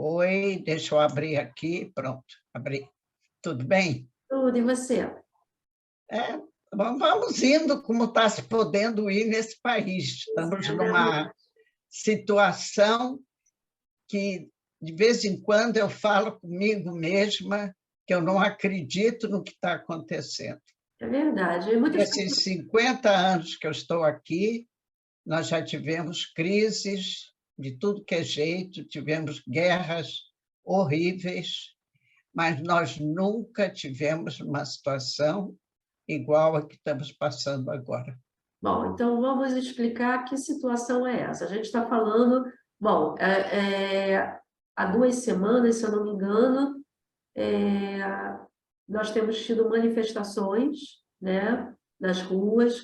Oi, deixa eu abrir aqui, pronto, abri. Tudo bem? Tudo, e você? É, vamos indo como está se podendo ir nesse país. Estamos numa situação que, de vez em quando, eu falo comigo mesma que eu não acredito no que está acontecendo. É verdade. Nesses 50 anos que eu estou aqui, nós já tivemos crises de tudo que é jeito, tivemos guerras horríveis, mas nós nunca tivemos uma situação igual a que estamos passando agora. Bom, então vamos explicar que situação é essa. A gente está falando, bom, há 2 semanas, se eu não me engano, nós temos tido manifestações, né, nas ruas,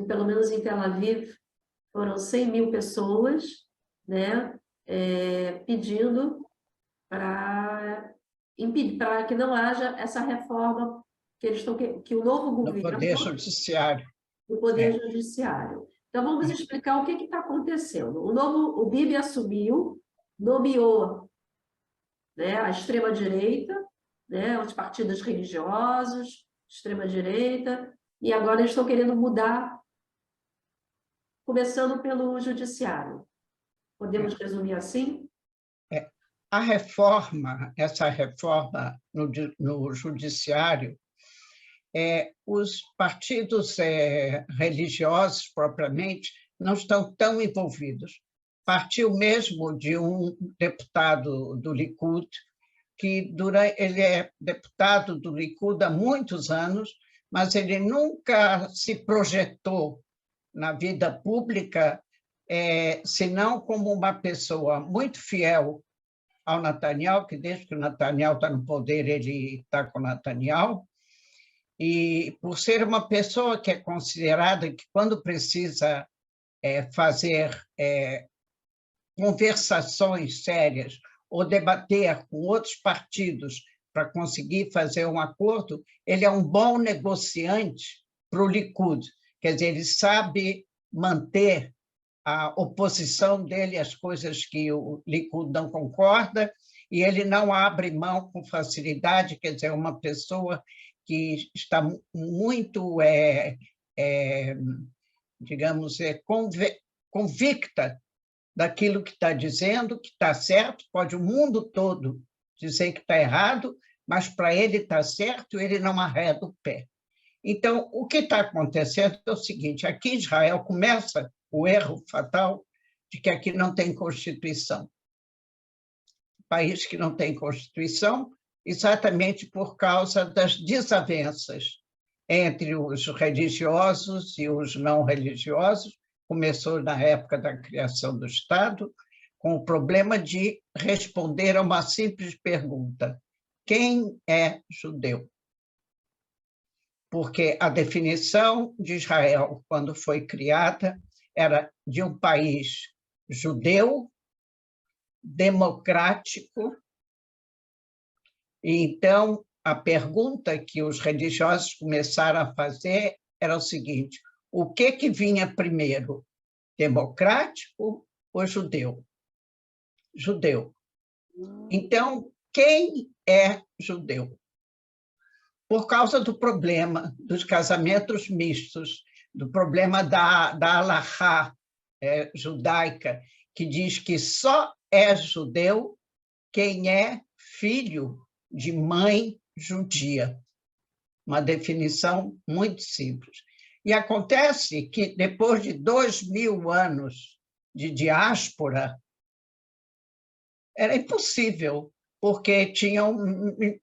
pelo menos em Tel Aviv, foram 100 mil pessoas, né, pedindo para impedir, para que não haja essa reforma que eles estão que o novo No governo Poder Judiciário. do Poder Judiciário. Então vamos explicar o que está acontecendo. O Bibi assumiu, nomeou, né, a extrema direita, né, os partidos religiosos, extrema direita, e agora eles estão querendo mudar, começando pelo judiciário. Podemos resumir assim? A reforma, essa reforma no judiciário, os partidos religiosos, propriamente, não estão tão envolvidos. Partiu mesmo de um deputado do Likud, que ele é deputado do Likud há muitos anos, mas ele nunca se projetou na vida pública, senão como uma pessoa muito fiel ao Netanyahu, que desde que o Netanyahu está no poder, ele está com o Netanyahu, e por ser uma pessoa que é considerada que, quando precisa fazer conversações sérias ou debater com outros partidos para conseguir fazer um acordo, ele é um bom negociante para o Likud. Quer dizer, ele sabe manter a oposição dele às coisas que o Likud não concorda, e ele não abre mão com facilidade, quer dizer, uma pessoa que está muito, digamos, convicta daquilo que está dizendo, que está certo, pode o mundo todo dizer que está errado, mas para ele está certo, ele não arreda o pé. Então, o que está acontecendo é o seguinte: aqui em Israel começa o erro fatal de que aqui não tem Constituição. País que não tem Constituição, exatamente por causa das desavenças entre os religiosos e os não religiosos. Começou na época da criação do Estado, com o problema de responder a uma simples pergunta: quem é judeu? Porque a definição de Israel, quando foi criada, era de um país judeu, democrático. E então, a pergunta que os religiosos começaram a fazer era o seguinte: o que vinha primeiro, democrático ou judeu? Judeu. Então, quem é judeu? Por causa do problema dos casamentos mistos, do problema da halahá judaica, que diz que só é judeu quem é filho de mãe judia. Uma definição muito simples. E acontece que, depois de 2000 anos de diáspora, era impossível, porque tinham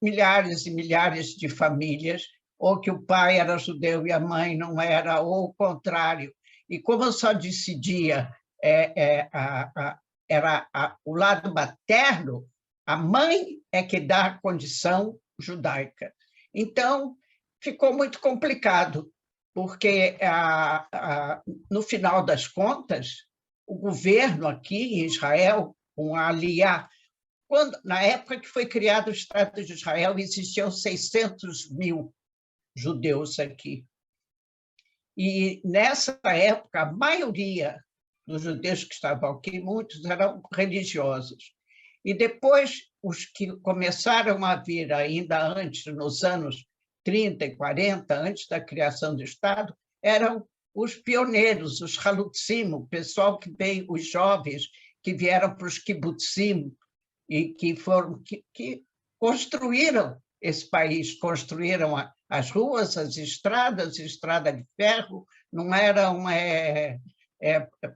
milhares e milhares de famílias, ou que o pai era judeu e a mãe não era, ou o contrário. E como só decidia o lado materno, a mãe é que dá a condição judaica. Então, ficou muito complicado, porque, no final das contas, o governo aqui em Israel, com a Aliyá, na época que foi criado o Estado de Israel, existiam 600 mil judeus aqui. E, nessa época, a maioria dos judeus que estavam aqui, muitos eram religiosos. E depois, os que começaram a vir ainda antes, nos anos 30 e 40, antes da criação do Estado, eram os pioneiros, os halutzim, o pessoal que veio, os jovens que vieram para os kibbutzim e que construíram esse país, construíram as ruas, as estradas, estrada de ferro, não eram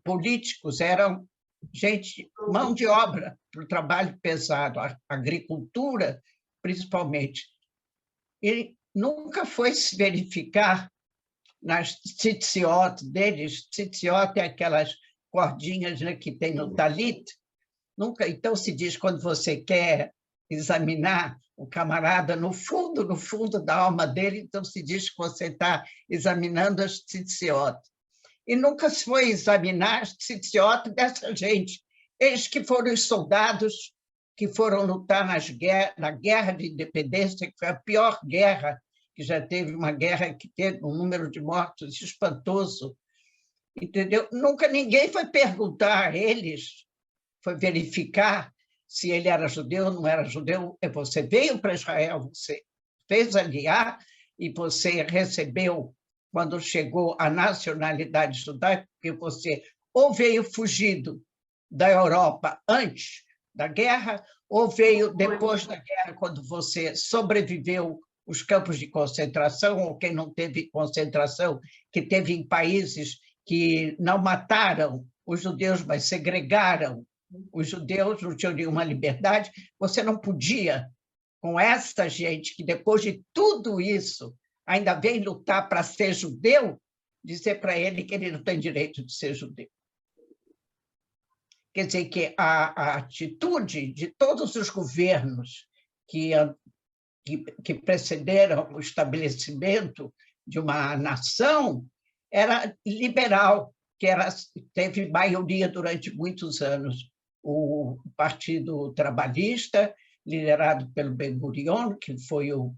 políticos, eram gente, mão de obra para o trabalho pesado, a agricultura, principalmente. E nunca foi se verificar nas tzitziot deles, tzitziot é aquelas cordinhas, né, que tem no talit, nunca, então se diz quando você quer examinar o camarada no fundo da alma dele, então se diz que você está examinando as tzitziot. E nunca se foi examinar as tzitziot dessa gente, eles que foram os soldados que foram lutar na guerra de independência, que foi a pior guerra, que já teve uma guerra que teve um número de mortos espantoso, entendeu? Nunca ninguém foi perguntar a eles, foi verificar se ele era judeu ou não era judeu. Você veio para Israel, você fez aliar e você recebeu, quando chegou, a nacionalidade judaica, porque você ou veio fugido da Europa antes da guerra, ou veio depois da guerra, quando você sobreviveu os campos de concentração, ou quem não teve concentração, que teve em países que não mataram os judeus, mas segregaram os judeus, não tinham nenhuma liberdade. Você não podia, com essa gente que, depois de tudo isso, ainda vem lutar para ser judeu, dizer para ele que ele não tem direito de ser judeu. Quer dizer que a atitude de todos os governos que precederam o estabelecimento de uma nação era liberal, que teve maioria durante muitos anos. O Partido Trabalhista, liderado pelo Ben-Gurion, que foi o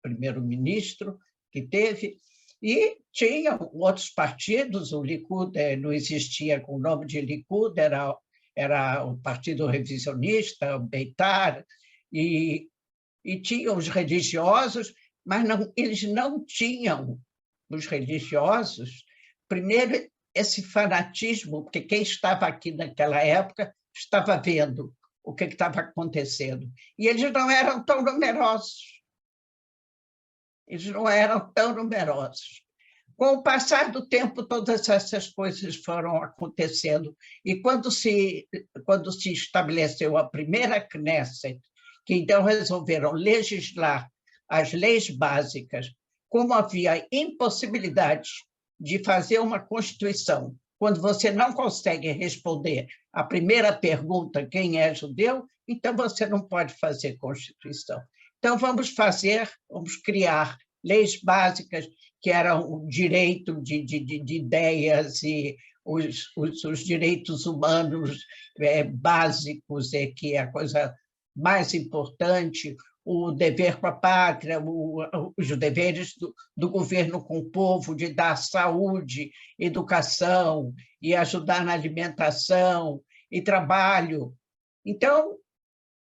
primeiro-ministro que teve, e tinha outros partidos, o Likud não existia com o nome de Likud, era o Partido Revisionista, o Beitar, e tinham os religiosos, mas eles não tinham, os religiosos, primeiro, esse fanatismo, porque quem estava aqui naquela época estava vendo o que estava acontecendo. E eles não eram tão numerosos. Eles não eram tão numerosos. Com o passar do tempo, todas essas coisas foram acontecendo. E quando se estabeleceu a primeira Knesset, que então resolveram legislar as leis básicas, como havia impossibilidade de fazer uma Constituição, quando você não consegue responder a primeira pergunta, quem é judeu, então você não pode fazer Constituição. Então, vamos criar leis básicas que eram o direito de ideias e os direitos humanos básicos, que é a coisa mais importante, o dever com a pátria, os deveres do governo com o povo, de dar saúde, educação, e ajudar na alimentação e trabalho. Então,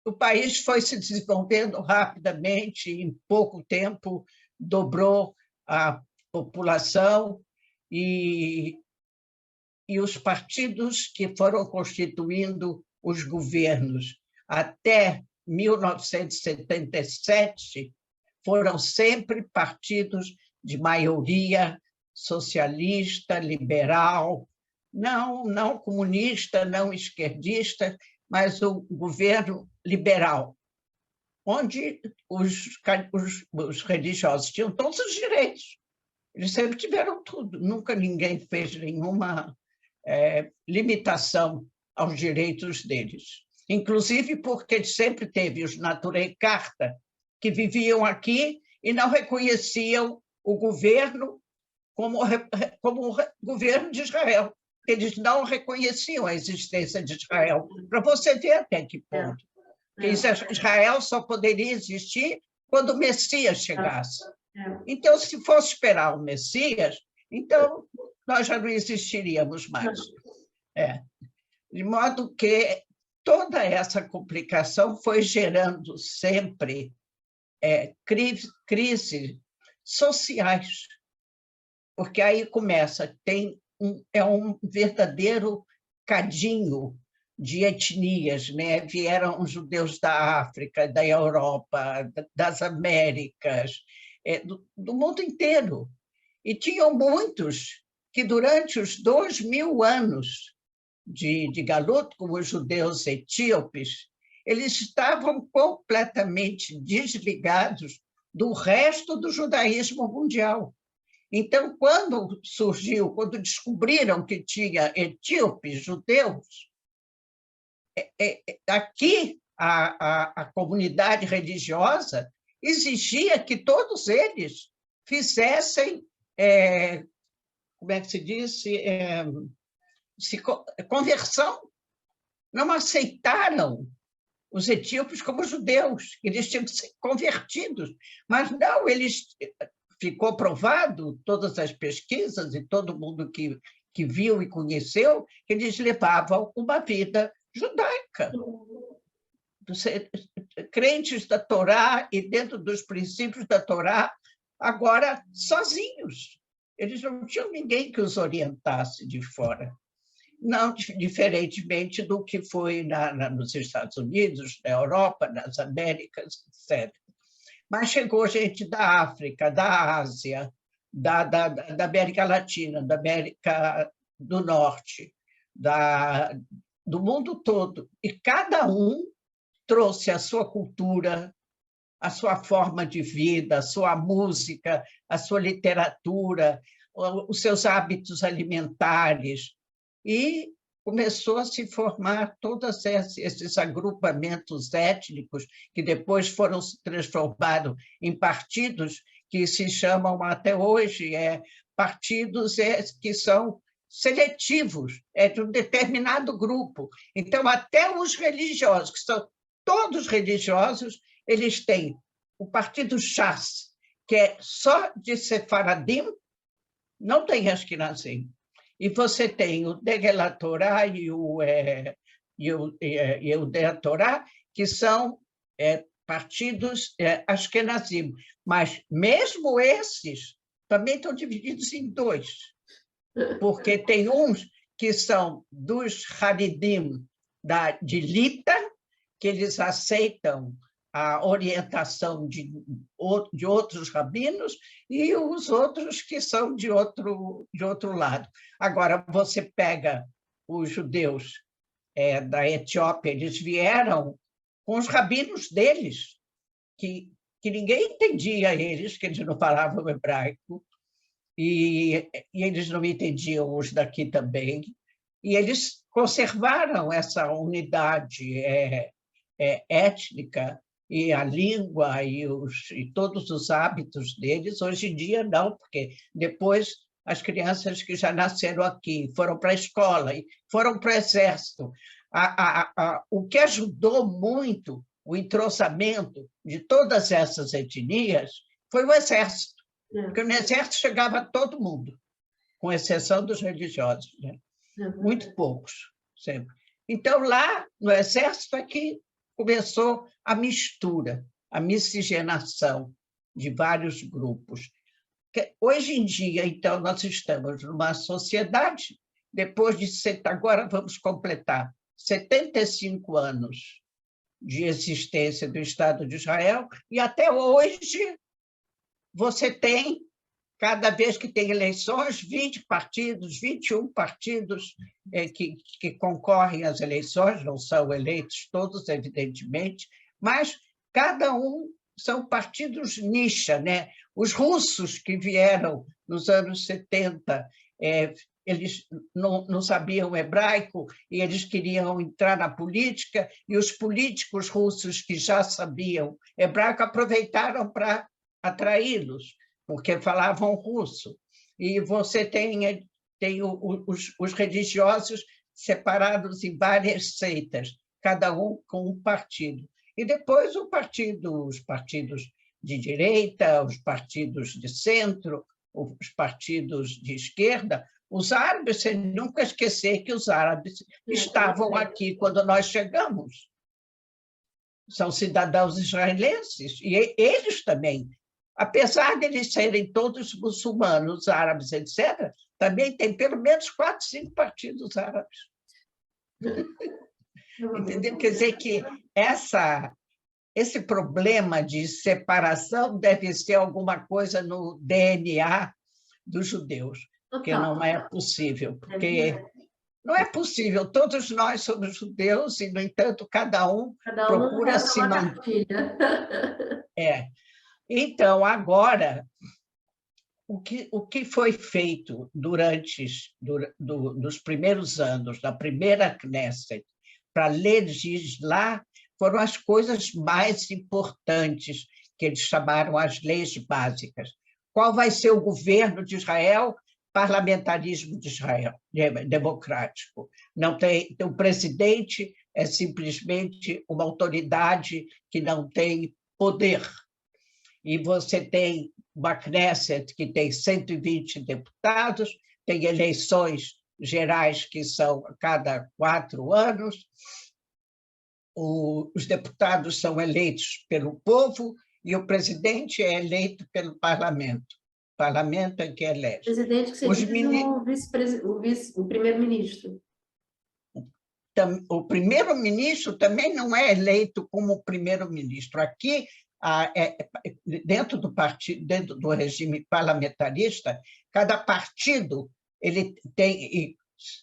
o país foi se desenvolvendo rapidamente, em pouco tempo dobrou a população e os partidos que foram constituindo os governos até 1977 foram sempre partidos de maioria socialista, liberal, não comunista, não esquerdista, mas o governo liberal, onde os religiosos tinham todos os direitos. Eles sempre tiveram tudo, nunca ninguém fez nenhuma limitação aos direitos deles. Inclusive porque sempre teve os naturei carta, que viviam aqui e não reconheciam o governo como o governo de Israel. Eles não reconheciam a existência de Israel, para você ver até que ponto. Porque Israel só poderia existir quando o Messias chegasse. Então, se fosse esperar o Messias, então nós já não existiríamos mais. De modo que toda essa complicação foi gerando sempre crises sociais, porque aí começa, é um verdadeiro cadinho de etnias, né? Vieram judeus da África, da Europa, das Américas, do mundo inteiro. E tinham muitos que, durante os 2000 anos de Galut, como os judeus etíopes, eles estavam completamente desligados do resto do judaísmo mundial. Então, quando descobriram que tinha etíopes, judeus, aqui a comunidade religiosa exigia que todos eles fizessem, como é que se diz, conversão. Não aceitaram os etíopes como judeus, eles tinham que ser convertidos, mas não, ficou provado, todas as pesquisas e todo mundo que viu e conheceu, que eles levavam uma vida judaica, crentes da Torá e dentro dos princípios da Torá, agora sozinhos. Eles não tinham ninguém que os orientasse de fora. Não diferentemente do que foi nos Estados Unidos, na Europa, nas Américas, etc. Mas chegou gente da África, da Ásia, da América Latina, da América do Norte, do mundo todo. E cada um trouxe a sua cultura, a sua forma de vida, a sua música, a sua literatura, os seus hábitos alimentares. E começou a se formar todos esses agrupamentos étnicos, que depois foram se transformados em partidos que se chamam até hoje partidos que são seletivos, de um determinado grupo. Então, até os religiosos, que são todos religiosos, eles têm o partido Shas, que é só de Sefaradim, não tem Ashkenazim. E você tem o Degel Torá e o Degel Torá, que são partidos Ashkenazim. Mas mesmo esses também estão divididos em dois, porque tem uns que são dos Haridim de Lita, que eles aceitam a orientação de outros rabinos, e os outros que são de outro lado. Agora, você pega os judeus da Etiópia, eles vieram com os rabinos deles, que ninguém entendia eles, que eles não falavam hebraico, e eles não entendiam os daqui também, e eles conservaram essa unidade étnica, e a língua e todos os hábitos deles. Hoje em dia, não, porque depois as crianças que já nasceram aqui foram para a escola e foram para o exército. O que ajudou muito o entrosamento de todas essas etnias foi o exército, porque no exército chegava todo mundo, com exceção dos religiosos, né? Muito poucos, sempre. Então, lá no exército aqui começou a mistura, a miscigenação de vários grupos. Hoje em dia, então, nós estamos numa sociedade, depois de agora vamos completar 75 anos de existência do Estado de Israel, e até hoje você tem, cada vez que tem eleições, 20 partidos, 21 partidos que concorrem às eleições, não são eleitos todos, evidentemente, mas cada um são partidos nicha, né? Os russos que vieram nos anos 70, eles não sabiam hebraico e eles queriam entrar na política, e os políticos russos que já sabiam hebraico aproveitaram para atraí-los, porque falavam russo. E você tem os religiosos separados em várias seitas, cada um com um partido. E depois os partidos de direita, os partidos de centro, os partidos de esquerda, Os árabes, sem nunca esquecer que os árabes estavam aqui quando nós chegamos. São cidadãos israelenses, e eles também, apesar de eles serem todos muçulmanos, árabes, etc., também tem pelo menos 4, 5 partidos árabes. Entendeu? Quer dizer que esse problema de separação deve ser alguma coisa no DNA dos judeus, que não é possível, porque não é possível, todos nós somos judeus e, no entanto, cada um procura se manter. Então, agora, o que foi feito durante dos primeiros anos, da primeira Knesset, para legislar, foram as coisas mais importantes, que eles chamaram as leis básicas. Qual vai ser o governo de Israel? Parlamentarismo de Israel, democrático. Não tem, o presidente é simplesmente uma autoridade que não tem poder. E você tem uma Knesset que tem 120 deputados, tem eleições gerais que são a cada 4 anos, os deputados são eleitos pelo povo e o presidente é eleito pelo parlamento. O parlamento é que elege. O presidente que você diz o primeiro-ministro. O primeiro-ministro também não é eleito como primeiro-ministro. Aqui, dentro do partido, dentro do regime parlamentarista, cada partido ele tem,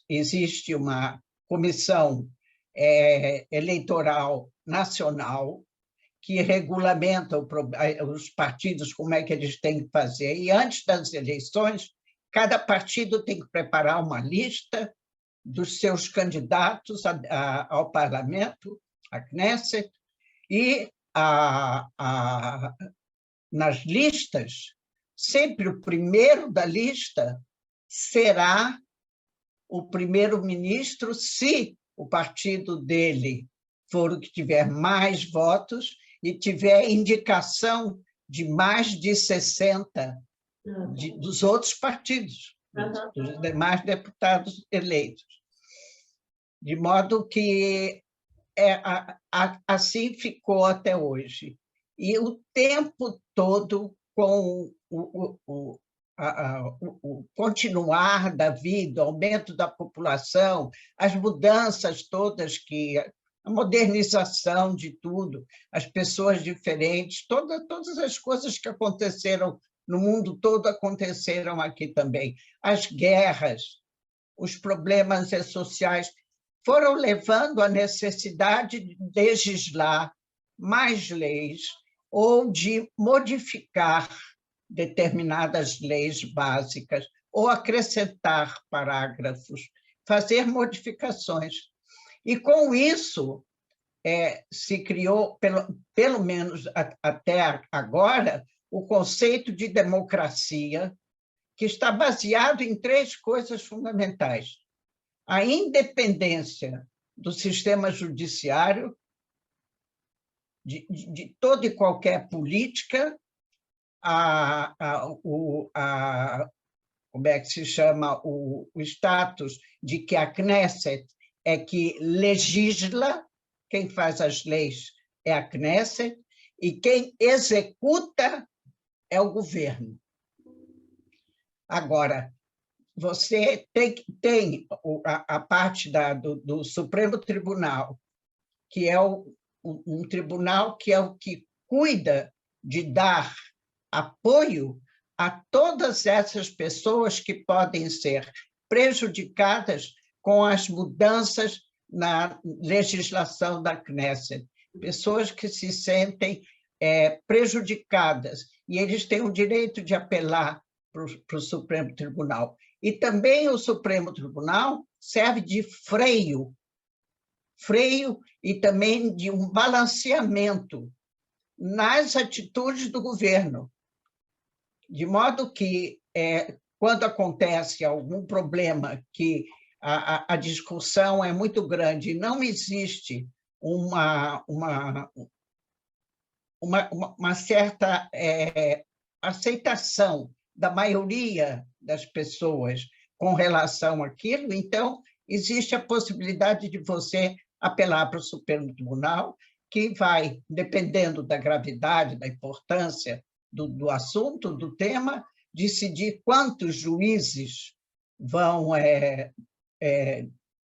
existe uma comissão eleitoral nacional que regulamenta os partidos, como é que eles têm que fazer. E antes das eleições, cada partido tem que preparar uma lista dos seus candidatos ao parlamento, à Knesset, e nas listas, sempre o primeiro da lista será o primeiro-ministro, se o partido dele for o que tiver mais votos e tiver indicação de mais de 60 dos outros partidos, dos demais deputados eleitos. De modo que assim ficou até hoje. E o tempo todo, com o continuar da vida, o aumento da população, as mudanças todas, a modernização de tudo, as pessoas diferentes, todas as coisas que aconteceram no mundo todo aconteceram aqui também. As guerras, os problemas sociais foram levando à necessidade de legislar mais leis ou de modificar determinadas leis básicas ou acrescentar parágrafos, fazer modificações. E, com isso, se criou, pelo menos até agora, o conceito de democracia, que está baseado em 3 coisas fundamentais: a independência do sistema judiciário, de toda e qualquer política, como é que se chama, o status de que a Knesset é que legisla, quem faz as leis é a Knesset, e quem executa é o governo. Agora, você tem a parte do Supremo Tribunal, que é um tribunal que é o que cuida de dar apoio a todas essas pessoas que podem ser prejudicadas com as mudanças na legislação da Knesset. Pessoas que se sentem prejudicadas, e eles têm o direito de apelar para o Supremo Tribunal. E também o Supremo Tribunal serve de freio e também de um balanceamento nas atitudes do governo, de modo que, quando acontece algum problema que a discussão é muito grande e não existe uma certa aceitação da maioria das pessoas com relação àquilo, então existe a possibilidade de você apelar para o Supremo Tribunal, que vai, dependendo da gravidade, da importância do assunto, do tema, decidir quantos juízes vão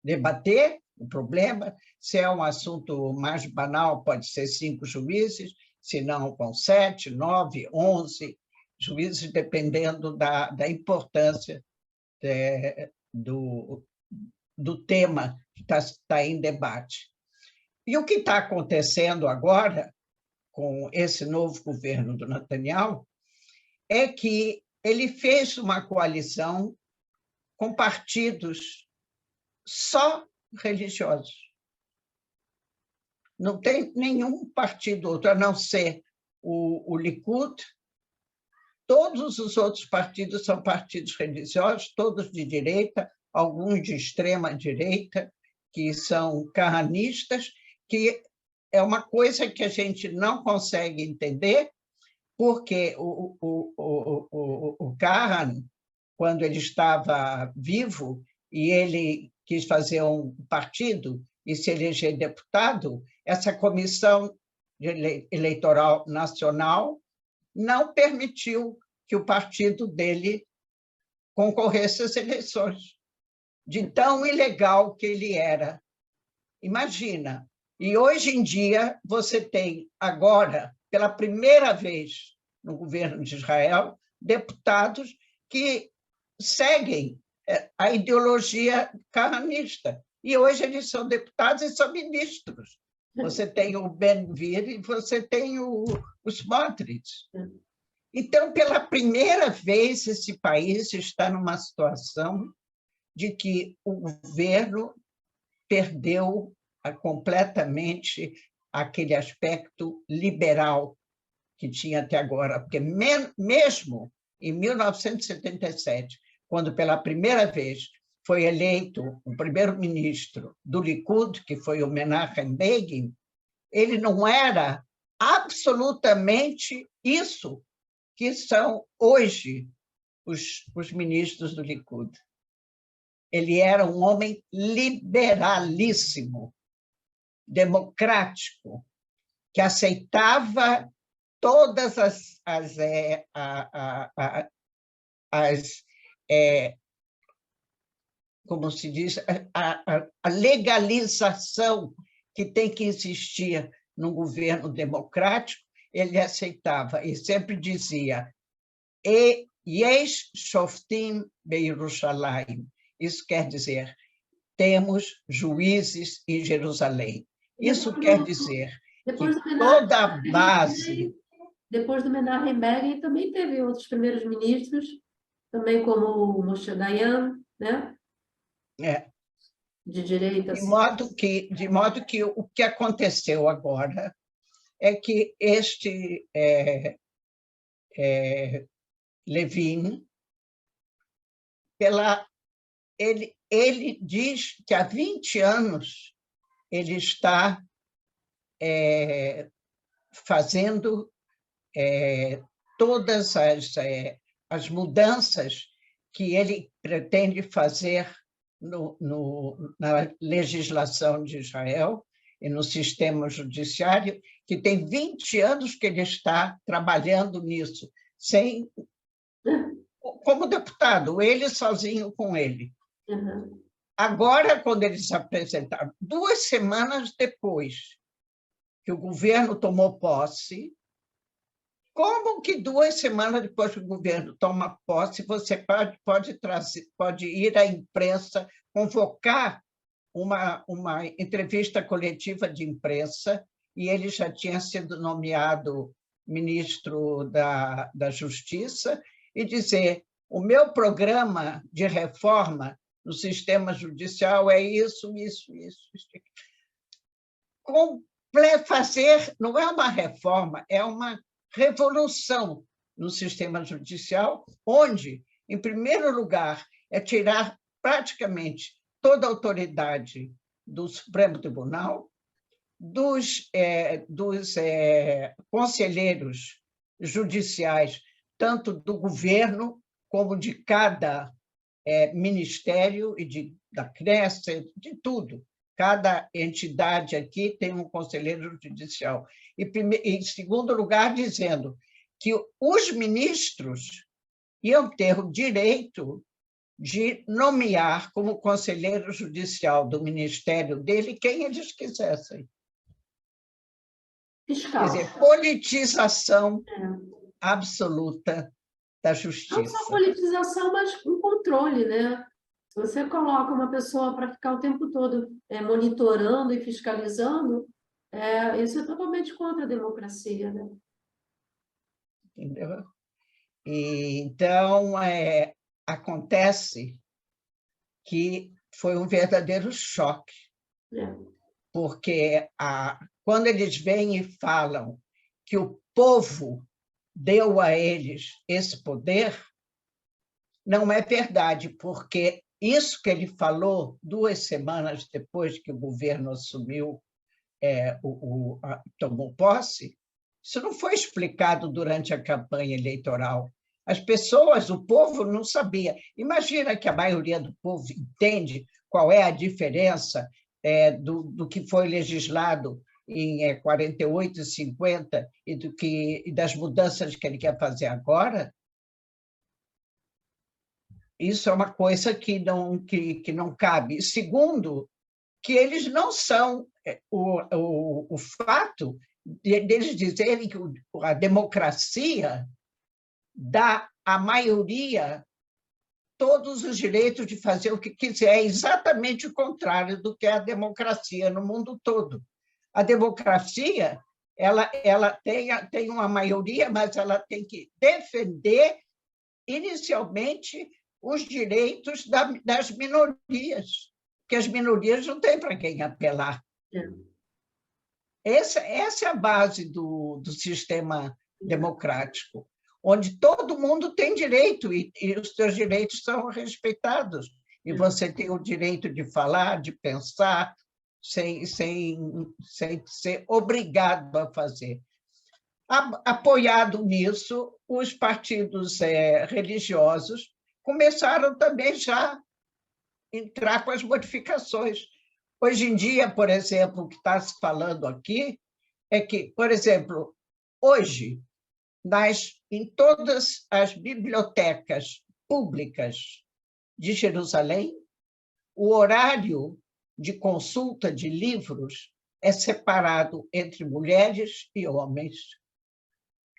debater o problema. Se é um assunto mais banal, pode ser 5 juízes, se não, com 7, 9, 11 juízes, dependendo da importância do tema que está em debate. E o que está acontecendo agora, com esse novo governo do Netanyahu, é que ele fez uma coalição com partidos só religiosos. Não tem nenhum partido outro, a não ser o Likud. Todos os outros partidos são partidos religiosos, todos de direita, alguns de extrema-direita, que são carranistas, que é uma coisa que a gente não consegue entender, porque o Carran, quando ele estava vivo, e ele quis fazer um partido e se eleger deputado, essa comissão eleitoral nacional não permitiu que o partido dele concorresse às eleições, de tão ilegal que ele era. Imagina. E hoje em dia você tem agora, pela primeira vez no governo de Israel, deputados que seguem a ideologia carranista. E hoje eles são deputados e são ministros. Você tem o Ben-Gvir e você tem o Smotrich. Então, pela primeira vez, esse país está numa situação de que o governo perdeu completamente aquele aspecto liberal que tinha até agora, porque mesmo em 1977, quando pela primeira vez foi eleito o primeiro-ministro do Likud, que foi o Menachem Begin, ele não era absolutamente isso que são hoje os ministros do Likud. Ele era um homem liberalíssimo, democrático, que aceitava todas como se diz, a legalização que tem que existir num governo democrático, ele aceitava e sempre dizia: Yesh shoftim beYerushalayim. Isso quer dizer, temos juízes em Jerusalém. Isso quer dizer que toda a base... Depois do Menachem Begin, também teve outros primeiros ministros, também como o Moshe Dayan, né? De direita. De modo que o que aconteceu agora é que este Levin, ele diz que há 20 anos ele está fazendo todas as mudanças que ele pretende fazer na legislação de Israel e no sistema judiciário, que tem 20 anos que ele está trabalhando nisso, como deputado, ele sozinho com ele. Uhum. Agora, quando eles apresentaram, 2 semanas depois que o governo tomou posse, como que 2 semanas depois que o governo toma posse, você pode ir à imprensa, convocar uma entrevista coletiva de imprensa, e ele já tinha sido nomeado ministro da Justiça, e dizer: o meu programa de reforma no sistema judicial é isso. Fazer não é uma reforma, é uma revolução no sistema judicial, onde, em primeiro lugar, é tirar praticamente toda a autoridade do Supremo Tribunal, dos conselheiros judiciais, tanto do governo como de cada ministério e da Knesset, de tudo. Cada entidade aqui tem um conselheiro judicial. E, em segundo lugar, dizendo que os ministros iam ter o direito de nomear como conselheiro judicial do ministério dele quem eles quisessem. Fiscal. Quer dizer, politização absoluta da justiça. Não só politização, mas um controle, né? Se você coloca uma pessoa para ficar o tempo todo monitorando e fiscalizando, isso é totalmente contra a democracia, né? Entendeu? E, então, acontece que foi um verdadeiro choque, porque quando eles vêm e falam que o povo deu a eles esse poder, não é verdade, porque isso que ele falou 2 semanas depois que o governo assumiu, tomou posse, isso não foi explicado durante a campanha eleitoral. As pessoas, o povo não sabia. Imagina que a maioria do povo entende qual é a diferença do que foi legislado em 48 e 50 e das mudanças que ele quer fazer agora. Isso é uma coisa que não cabe. Segundo, que eles não são o fato deles dizerem que a democracia dá à maioria todos os direitos de fazer o que quiser, é exatamente o contrário do que é a democracia no mundo todo. A democracia ela tem uma maioria, mas ela tem que defender inicialmente os direitos das minorias, porque as minorias não têm para quem apelar. Essa é a base do sistema democrático, onde todo mundo tem direito e os seus direitos são respeitados. E você tem o direito de falar, de pensar, sem ser obrigado a fazer. Apoiado nisso, os partidos religiosos começaram também já a entrar com as modificações. Hoje em dia, por exemplo, o que está se falando aqui é que, por exemplo, hoje, em todas as bibliotecas públicas de Jerusalém, o horário de consulta de livros é separado entre mulheres e homens.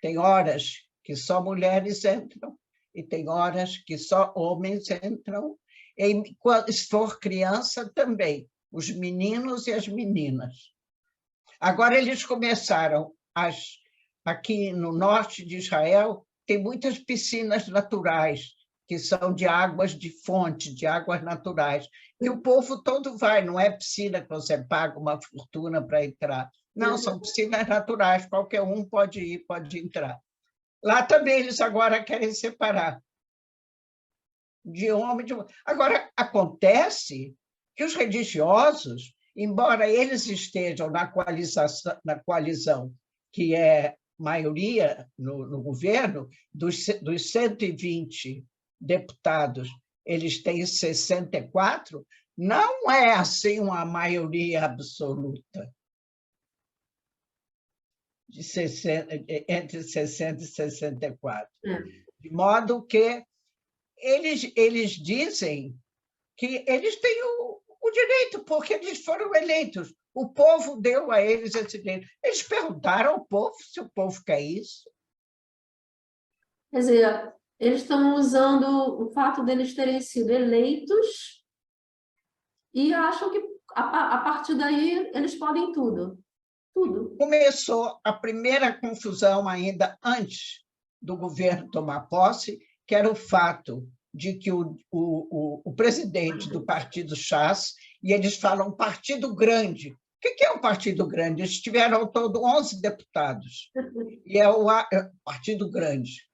Tem horas que só mulheres entram e tem horas que só homens entram. Se for criança, também, os meninos e as meninas. Agora, eles começaram, aqui no norte de Israel, tem muitas piscinas naturais, que são de águas de fonte, de águas naturais. E o povo todo vai, não é piscina que você paga uma fortuna para entrar. Não, são piscinas naturais, qualquer um pode ir, pode entrar. Lá também eles agora querem separar de homem de mulher. Agora, acontece que os religiosos, embora eles estejam na coalizão, que é maioria no governo, dos 120 deputados, eles têm 64, não é assim uma maioria absoluta. Entre 60 e 64. De modo que eles dizem que eles têm o direito, porque eles foram eleitos. O povo deu a eles esse direito. Eles perguntaram ao povo se o povo quer isso. Quer dizer, eles estão usando o fato deles terem sido eleitos e acham que, a partir daí, eles podem tudo. Tudo. Começou a primeira confusão ainda antes do governo tomar posse, que era o fato de que o presidente do partido Shas, e eles falam partido grande. O que é um partido grande? Eles tiveram ao todo 11 deputados, e é o partido grande.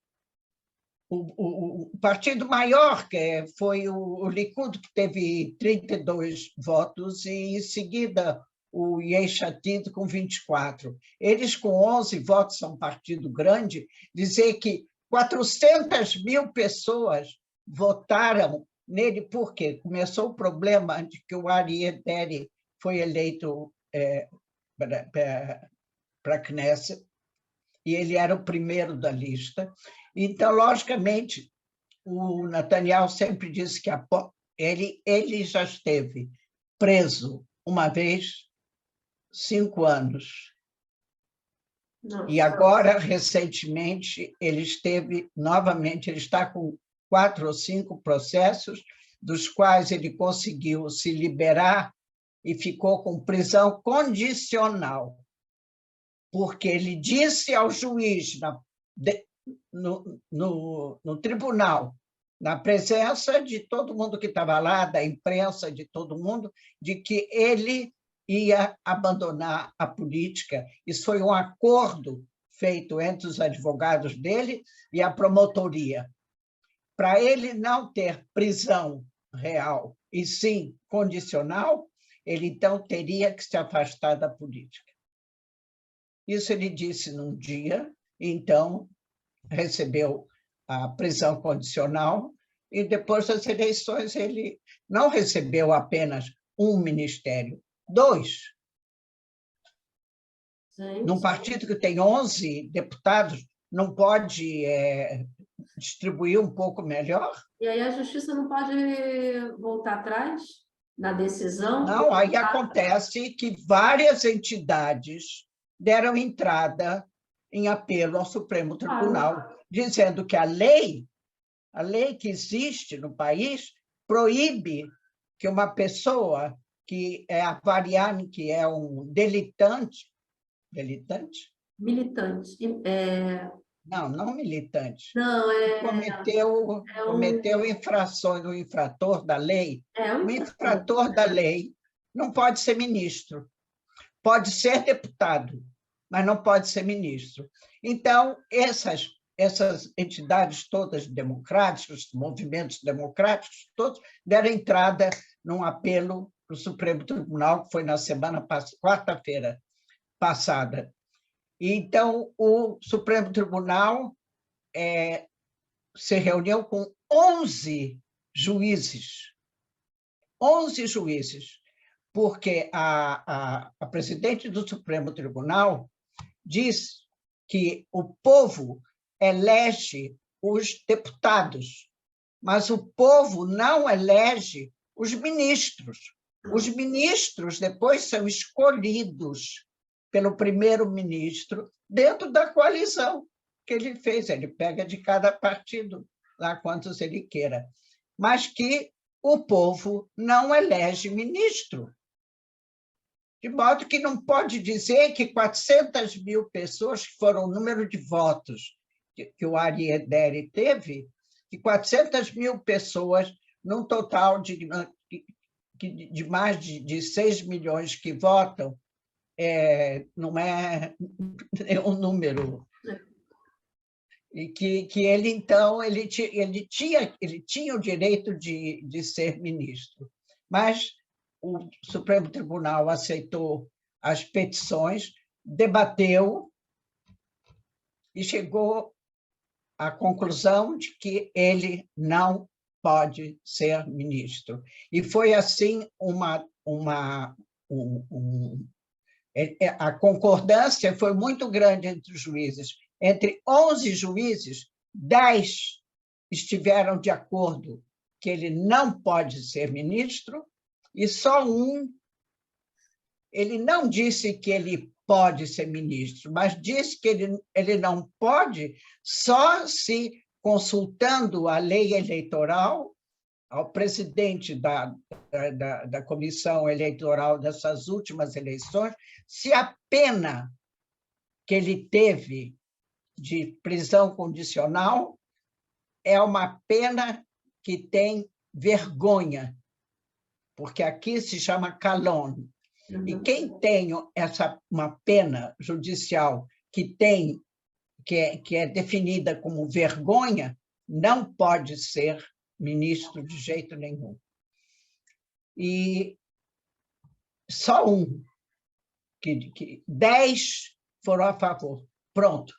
O partido maior, que foi o Likud, que teve 32 votos, e em seguida o Yesh Atid com 24. Eles, com 11 votos, são um partido grande. Dizer que 400 mil pessoas votaram nele, por quê? Começou o problema de que o Ariadne foi eleito para a Knesset, e ele era o primeiro da lista. Então, logicamente, o Netanyahu sempre disse que ele já esteve preso uma vez, 5 anos. Nossa. E agora, recentemente, ele está com 4 ou 5 processos, dos quais ele conseguiu se liberar e ficou com prisão condicional, porque ele disse ao juiz no tribunal, na presença de todo mundo que estava lá, da imprensa, de todo mundo, de que ele ia abandonar a política. Isso foi um acordo feito entre os advogados dele e a promotoria. Para ele não ter prisão real, e sim condicional, ele, então, teria que se afastar da política. Isso ele disse num dia, então recebeu a prisão condicional, e depois das eleições ele não recebeu apenas um ministério, 2. Num partido que tem 11 deputados, não pode distribuir um pouco melhor? E aí a justiça não pode voltar atrás na decisão? Não, aí acontece que várias entidades deram entrada em apelo ao Supremo Tribunal, dizendo que a lei que existe no país proíbe que uma pessoa que é avariado, que é um militante? Não militante. Não, Cometeu infrações, o infrator da lei. O infrator da lei não pode ser ministro. Pode ser deputado, mas não pode ser ministro. Então, essas entidades todas democráticas, movimentos democráticos, todos deram entrada num apelo para o Supremo Tribunal, que foi na quarta-feira passada. Então, o Supremo Tribunal se reuniu com 11 juízes. 11 juízes, porque a presidente do Supremo Tribunal diz que o povo elege os deputados, mas o povo não elege os ministros. Os ministros depois são escolhidos pelo primeiro-ministro dentro da coalizão que ele fez. Ele pega de cada partido, lá quantos ele queira. Mas que o povo não elege ministro. De modo que não pode dizer que 400 mil pessoas, que foram o número de votos que o Ariadne teve, que 400 mil pessoas, num total de mais de 6 milhões que votam, não é um número. E que ele, então, ele tinha o direito de ser ministro. Mas o Supremo Tribunal aceitou as petições, debateu e chegou à conclusão de que ele não pode ser ministro. E foi assim a concordância foi muito grande entre os juízes. Entre 11 juízes, 10 estiveram de acordo que ele não pode ser ministro, e só um, ele não disse que ele pode ser ministro, mas disse que ele não pode só se consultando a lei eleitoral, ao presidente da comissão eleitoral dessas últimas eleições, se a pena que ele teve de prisão condicional é uma pena que tem vergonha, porque aqui se chama calon. E quem tem uma pena judicial que é definida como vergonha, não pode ser ministro de jeito nenhum. E só 10 foram a favor. Pronto.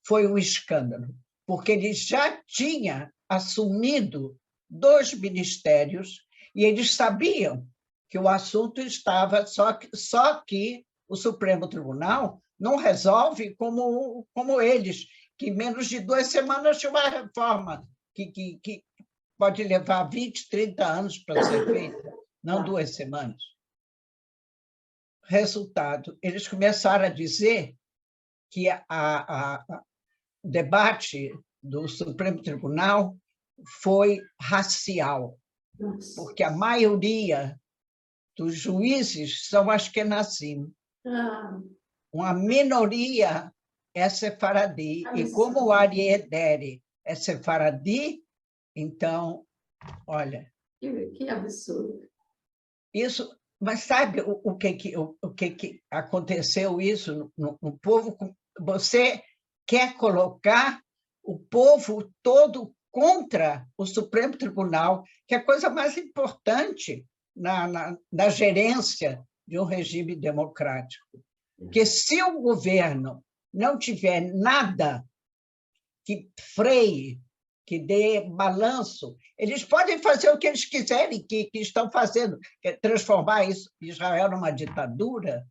Foi um escândalo, porque ele já tinha assumido 2 ministérios, e eles sabiam que o assunto estava, só que o Supremo Tribunal não resolve como eles, que em menos de 2 semanas tinha uma reforma que pode levar 20, 30 anos para ser feita, não 2 semanas. Resultado, eles começaram a dizer que o debate do Supremo Tribunal foi racial, porque a maioria dos juízes são askenazim. Uma minoria é sefaradi. E como o Aryeh Deri é sefaradi, então, olha... Que absurdo. Isso, mas sabe o que aconteceu isso no povo? Você quer colocar o povo todo contra o Supremo Tribunal, que é a coisa mais importante na gerência de um regime democrático. Porque se o governo não tiver nada que freie, que dê balanço, eles podem fazer o que eles quiserem, que estão fazendo, transformar Israel numa ditadura.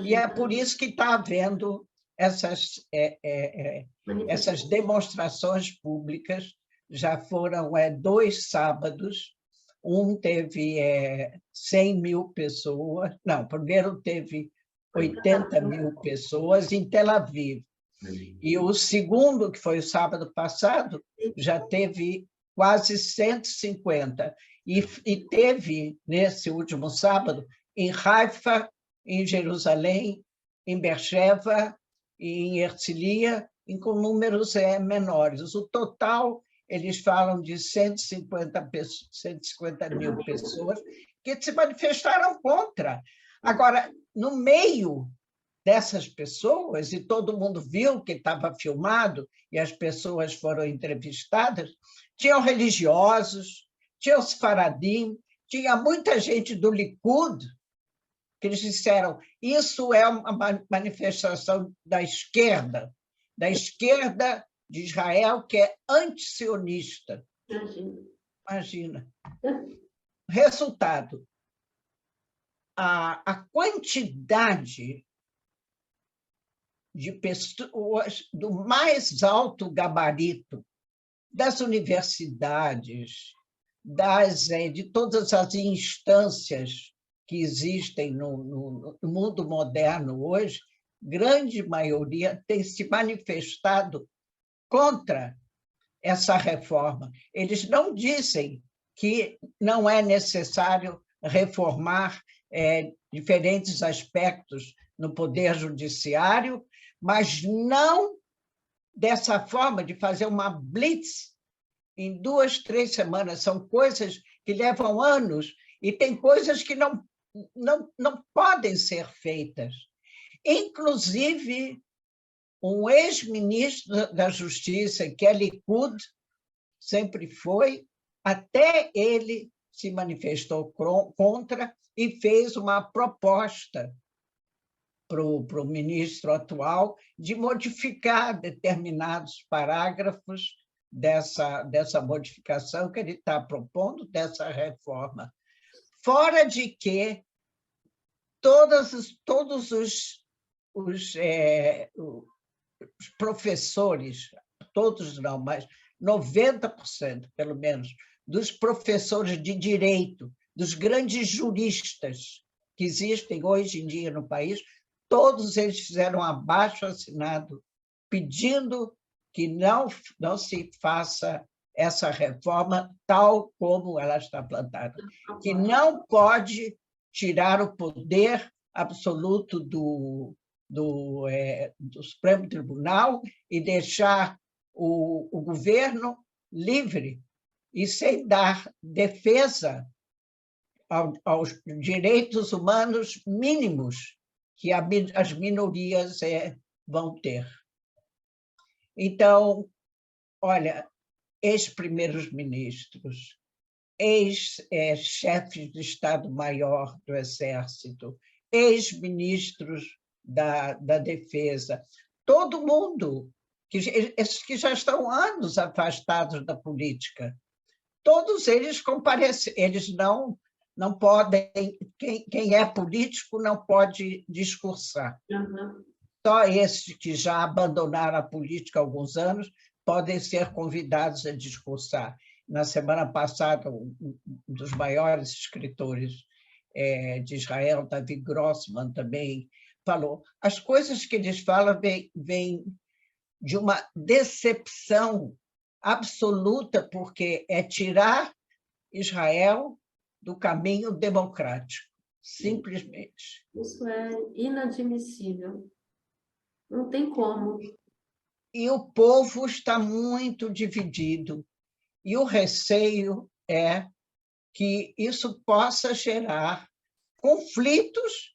E é por isso que está havendo essas demonstrações públicas. Já foram 2 sábados, um teve 100 mil pessoas, não, primeiro teve 80 mil pessoas em Tel Aviv. E o segundo, que foi o sábado passado, já teve quase 150. E teve, nesse último sábado, em Haifa, em Jerusalém, em Beersheba e em Herzliya, com números menores. O total, eles falam de 150 mil pessoas que se manifestaram contra. Agora, no meio dessas pessoas, e todo mundo viu que estava filmado, e as pessoas foram entrevistadas, tinham religiosos, tinham os faradim, tinha muita gente do Likud, que eles disseram, isso é uma manifestação da esquerda de Israel, que é anti-sionista. Imagina. Resultado, a quantidade de pessoas do mais alto gabarito, das universidades, de todas as instâncias que existem no mundo moderno hoje, grande maioria tem se manifestado contra essa reforma. Eles não dizem que não é necessário reformar diferentes aspectos no Poder Judiciário, mas não dessa forma de fazer uma blitz em 2, 3 semanas. São coisas que levam anos e tem coisas que não podem ser feitas. Inclusive, um ex-ministro da Justiça, que é Likud, sempre foi, até ele se manifestou contra e fez uma proposta para o ministro atual de modificar determinados parágrafos dessa modificação que ele está propondo, dessa reforma. Fora de que todos os professores, todos não, mas 90%, pelo menos, dos professores de direito, dos grandes juristas que existem hoje em dia no país, todos eles fizeram um abaixo-assinado pedindo que não se faça essa reforma tal como ela está plantada, que não pode tirar o poder absoluto do Supremo Tribunal e deixar o governo livre e sem dar defesa aos direitos humanos mínimos que as minorias vão ter. Então, olha, ex-primeiros ministros, ex-chefes de Estado-Maior do Exército, ex-ministros da Defesa, todo mundo, esses que já estão anos afastados da política, todos eles comparecem, eles não podem, quem é político não pode discursar. Uhum. Só esses que já abandonaram a política há alguns anos podem ser convidados a discursar. Na semana passada, um dos maiores escritores de Israel, Davi Grossman, também falou. As coisas que eles falam vêm de uma decepção absoluta, porque é tirar Israel do caminho democrático, simplesmente. Isso é inadmissível. Não tem como. E o povo está muito dividido. E o receio é que isso possa gerar conflitos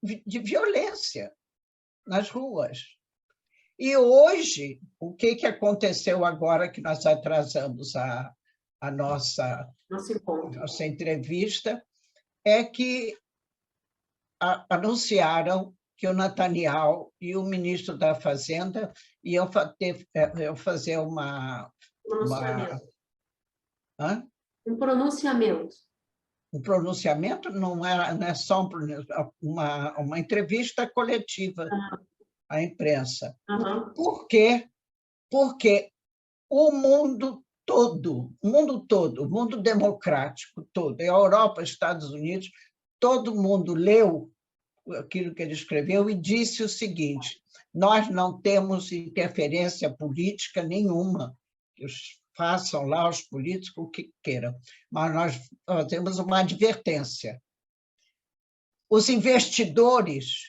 de violência nas ruas. E hoje, o que aconteceu agora que nós atrasamos a nossa entrevista, é que anunciaram que o Netanyahu e o ministro da Fazenda iam fazer um pronunciamento. Um pronunciamento não é só uma entrevista coletiva à imprensa. Uhum. Por quê? Porque o mundo todo, o mundo democrático todo, a Europa, Estados Unidos, todo mundo leu aquilo que ele escreveu e disse o seguinte: nós não temos interferência política nenhuma, que façam lá os políticos o que queiram, mas nós fazemos uma advertência. Os investidores,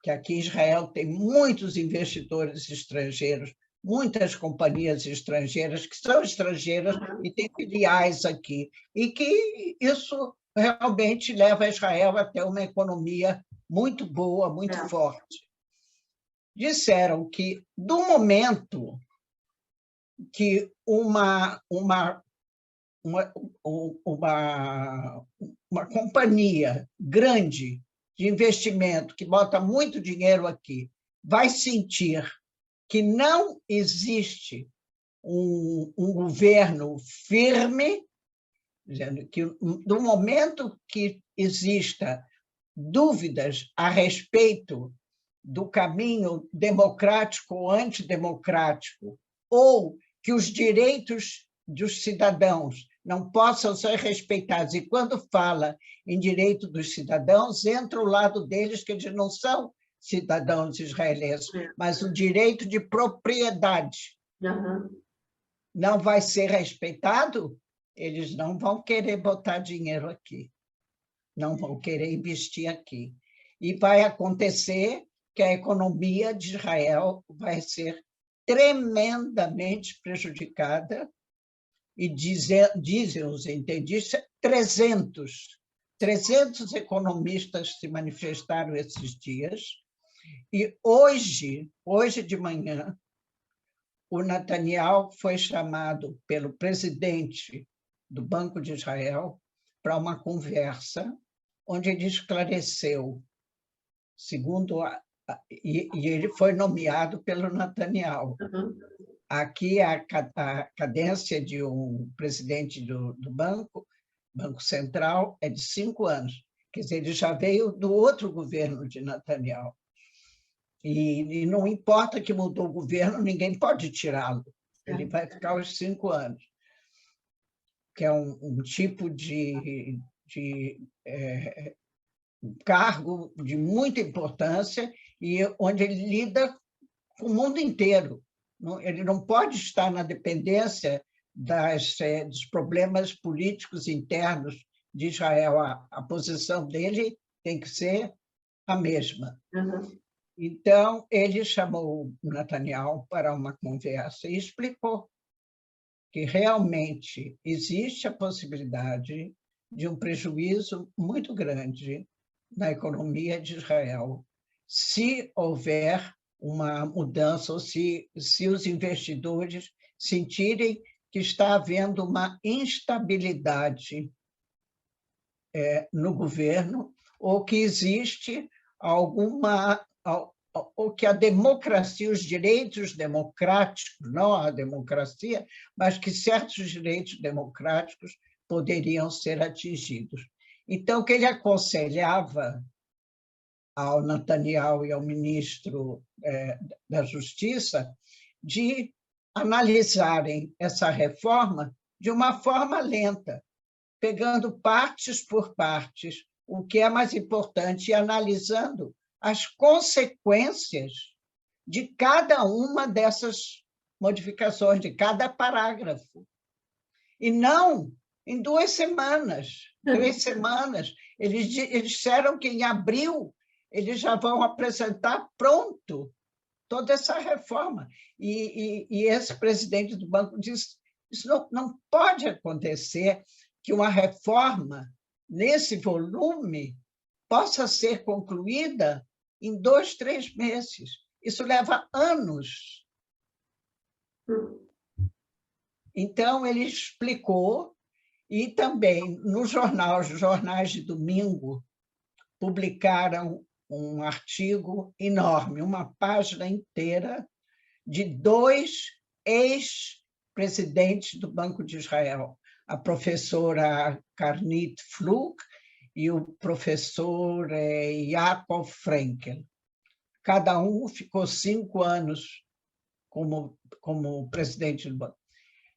que aqui em Israel tem muitos investidores estrangeiros, muitas companhias estrangeiras que são estrangeiras e têm filiais aqui, e que isso realmente leva Israel a ter uma economia muito boa, muito forte. Disseram que, do momento que uma companhia grande de investimento, que bota muito dinheiro aqui, vai sentir que não existe um governo firme, dizendo que, do momento que exista dúvidas a respeito do caminho democrático ou antidemocrático, ou que os direitos dos cidadãos não possam ser respeitados. E quando fala em direito dos cidadãos, entra o lado deles, que eles não são cidadãos israelenses, mas o direito de propriedade não vai ser respeitado, eles não vão querer botar dinheiro aqui, não vão querer investir aqui. E vai acontecer que a economia de Israel vai ser tremendamente prejudicada, e dizem os entendistas, 300 economistas se manifestaram esses dias, e hoje de manhã, o Netanyahu foi chamado pelo presidente do Banco de Israel para uma conversa onde ele esclareceu, segundo e ele foi nomeado pelo Netanyahu. Aqui, a cadência de um presidente do Banco Central é de 5 anos. Quer dizer, ele já veio do outro governo de Netanyahu. E não importa que mudou o governo, ninguém pode tirá-lo. Ele vai ficar os 5 anos, que é um tipo de cargo de muita importância e onde ele lida com o mundo inteiro. Ele não pode estar na dependência dos problemas políticos internos de Israel. A posição dele tem que ser a mesma. Então, ele chamou o Netanyahu para uma conversa e explicou que realmente existe a possibilidade de um prejuízo muito grande na economia de Israel, se houver uma mudança, ou se os investidores sentirem que está havendo uma instabilidade no governo, ou que existe o que a democracia, os direitos democráticos, não a democracia, mas que certos direitos democráticos poderiam ser atingidos. Então, o que ele aconselhava ao Netanyahu e ao ministro da Justiça de analisarem essa reforma de uma forma lenta, pegando partes por partes, o que é mais importante, e analisando as consequências de cada uma dessas modificações, de cada parágrafo. E não em 2 semanas, 3 semanas. Eles disseram que em abril eles já vão apresentar pronto toda essa reforma. E esse presidente do banco disse, isso não pode acontecer, que uma reforma nesse volume possa ser concluída em 2, 3 meses. Isso leva anos. Então, ele explicou, e também nos jornais de domingo, publicaram um artigo enorme, uma página inteira, de 2 ex-presidentes do Banco de Israel, a professora Karnit Flug e o professor Yaakov Frenkel. Cada um ficou 5 anos como presidente do banco.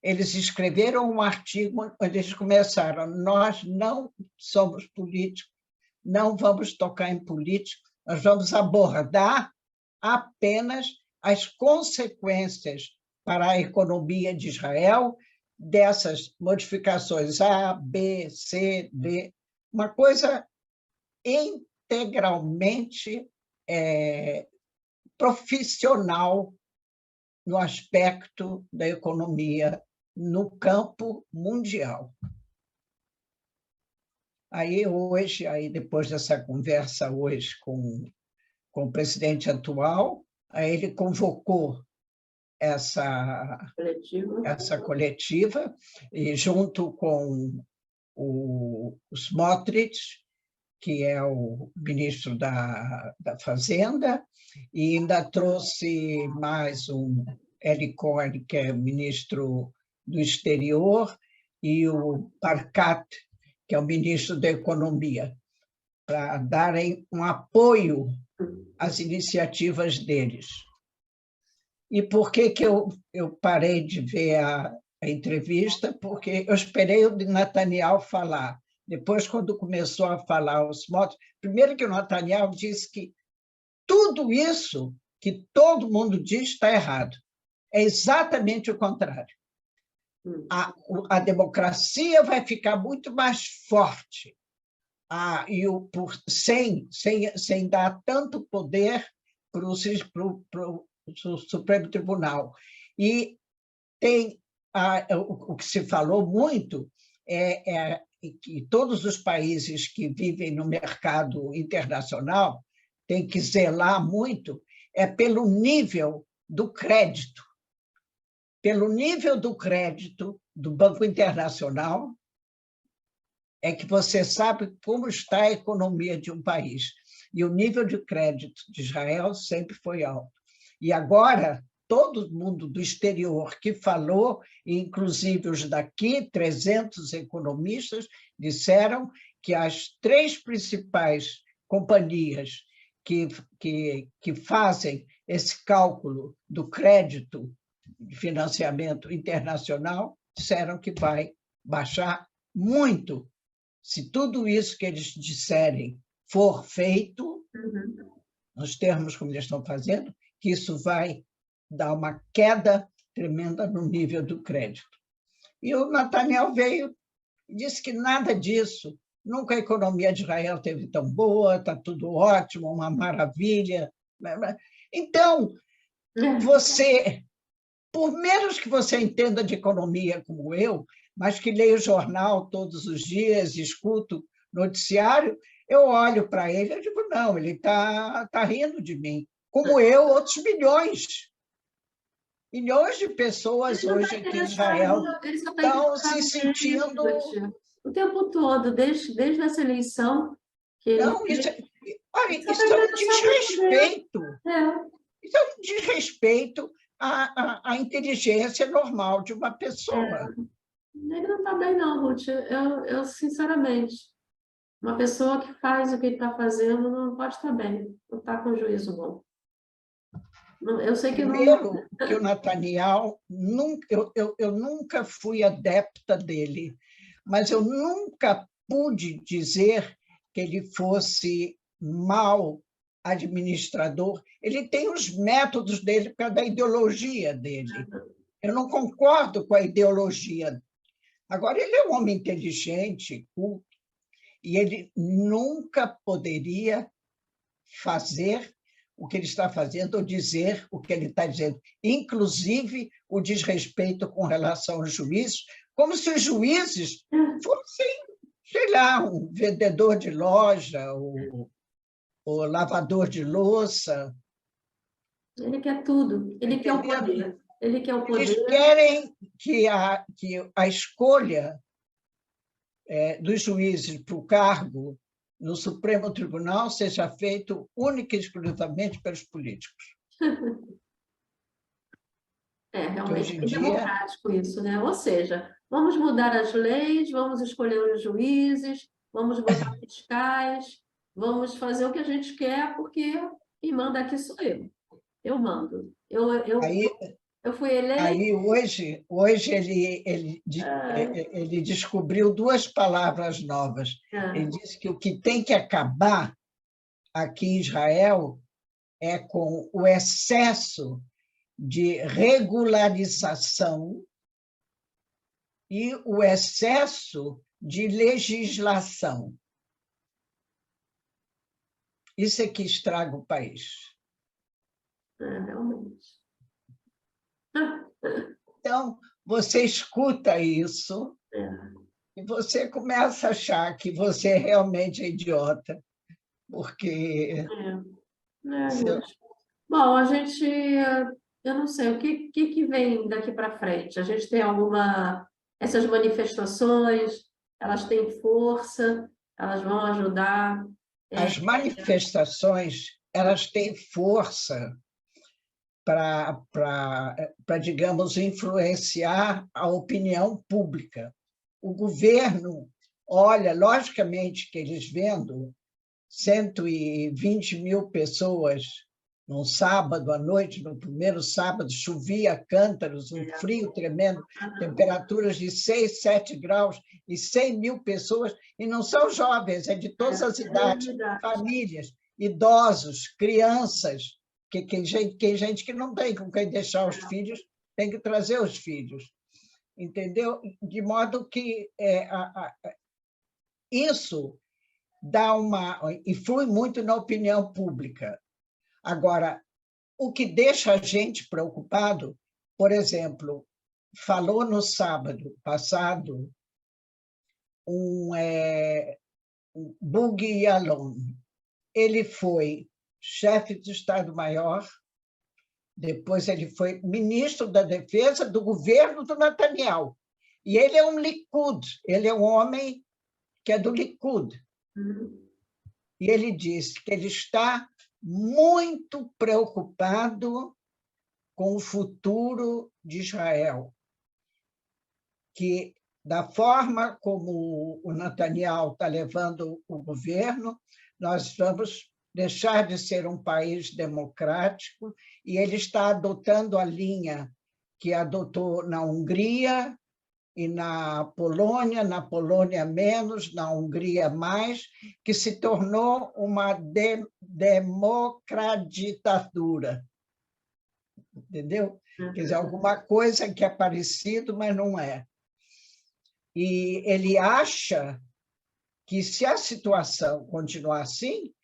Eles escreveram um artigo onde eles começaram: nós não somos políticos, não vamos tocar em política, nós vamos abordar apenas as consequências para a economia de Israel dessas modificações A, B, C, D, uma coisa integralmente profissional no aspecto da economia no campo mundial. Aí hoje, depois dessa conversa hoje com o presidente atual, aí ele convocou essa coletiva, e junto com o Smotrich, que é o ministro da Fazenda, e ainda trouxe mais um Eli Cohen, que é ministro do Exterior, e o Barkat, que é o ministro da Economia, para darem um apoio às iniciativas deles. E por que eu parei de ver a entrevista? Porque eu esperei o Netanyahu falar. Depois, quando começou a falar os motos, primeiro que o Netanyahu disse que tudo isso que todo mundo diz está errado. É exatamente o contrário. A democracia vai ficar muito mais forte sem dar tanto poder para o Supremo Tribunal. E tem o que se falou muito é que todos os países que vivem no mercado internacional têm que zelar muito pelo nível do crédito. Pelo nível do crédito do Banco Internacional, é que você sabe como está a economia de um país. E o nível de crédito de Israel sempre foi alto. E agora, todo mundo do exterior que falou, inclusive os daqui, 300 economistas, disseram que as 3 principais companhias que fazem esse cálculo do crédito de financiamento internacional disseram que vai baixar muito. Se tudo isso que eles disserem for feito, nos termos como eles estão fazendo, que isso vai dar uma queda tremenda no nível do crédito. E o Netanyahu veio e disse que nada disso, nunca a economia de Israel teve tão boa, está tudo ótimo, uma maravilha. Então, você, por menos que você entenda de economia como eu, mas que leio o jornal todos os dias, escuto noticiário, eu olho para ele e digo, não, ele está rindo de mim. Como eu, outros milhões. Milhões de pessoas hoje aqui em Israel estão se sentindo... O tempo todo, desde essa eleição... Não, Olha, Isso é isso é um poder. desrespeito. É, Isso é um desrespeito à inteligência normal de uma pessoa. ele não está bem, não, Ruth. Sinceramente, uma pessoa que faz o que ele está fazendo não pode estar bem, não está com juízo bom. Eu sei que não. Primeiro, que o Netanyahu, eu nunca fui adepta dele, mas eu nunca pude dizer que ele fosse mau administrador. Ele tem os métodos dele por causa da ideologia dele. Eu não concordo com a ideologia. Agora, ele é um homem inteligente, culto, e ele nunca poderia fazer o que ele está fazendo ou dizer o que ele está dizendo, inclusive o desrespeito com relação aos juízes, como se os juízes fossem, sei lá, um vendedor de loja, o lavador de louça. Ele quer tudo, ele quer o poder. Ele quer o Eles poder. querem que a escolha dos juízes para o cargo no Supremo Tribunal seja feito única e exclusivamente pelos políticos. Realmente Hoje em é dia, democrático isso, né? Ou seja, vamos mudar as leis, vamos escolher os juízes, vamos botar fiscais, vamos fazer o que a gente quer, porque quem manda aqui sou eu. Eu mando. aí, Eu fui eleito. aí hoje ele descobriu duas palavras novas. Ele disse que o que tem que acabar aqui em Israel é com o excesso de regularização e o excesso de legislação. Isso é que estraga o país. Realmente. Então, você escuta isso e você começa a achar que você realmente é idiota, porque... Bom, eu não sei, o que vem daqui para frente? A gente tem essas manifestações, elas têm força, elas vão ajudar. As manifestações, elas têm força para, digamos, influenciar a opinião pública. O governo, olha, logicamente que eles vendo 120 mil pessoas num sábado à noite, no primeiro sábado, chovia cântaros, um frio tremendo, temperaturas de 6, 7 graus, e 100 mil pessoas, e não são jovens, é de todas as idades, famílias, idosos, crianças, que tem gente que não tem com quem deixar os filhos, tem que trazer os filhos, entendeu? De modo que isso influi muito na opinião pública. Agora, o que deixa a gente preocupado, por exemplo, falou no sábado passado um Bugui Yalom. Ele foi chefe de Estado-Maior, depois ele foi ministro da Defesa do governo do Netanyahu. E ele é um Likud, ele é um homem que é do Likud. E ele disse que ele está muito preocupado com o futuro de Israel, que, da forma como o Netanyahu está levando o governo, nós vamos deixar de ser um país democrático, e ele está adotando a linha que adotou na Hungria e na Polônia menos, na Hungria mais, que se tornou uma democratitadura. Entendeu? Quer dizer, alguma coisa que é parecido, mas não é. E ele acha que, se a situação continuar assim,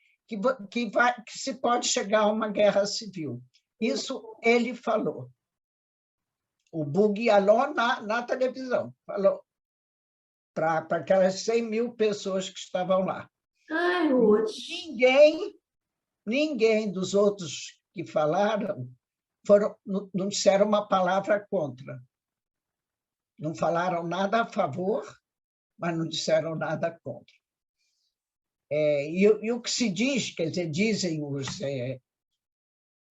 que se pode chegar a uma guerra civil. Isso ele falou. O Bugui Yalom na televisão falou para aquelas 100 mil pessoas que estavam lá. Ai, Ninguém dos outros que falaram não disseram uma palavra contra. Não falaram nada a favor, mas não disseram nada contra. E o que se diz, quer dizer, dizem os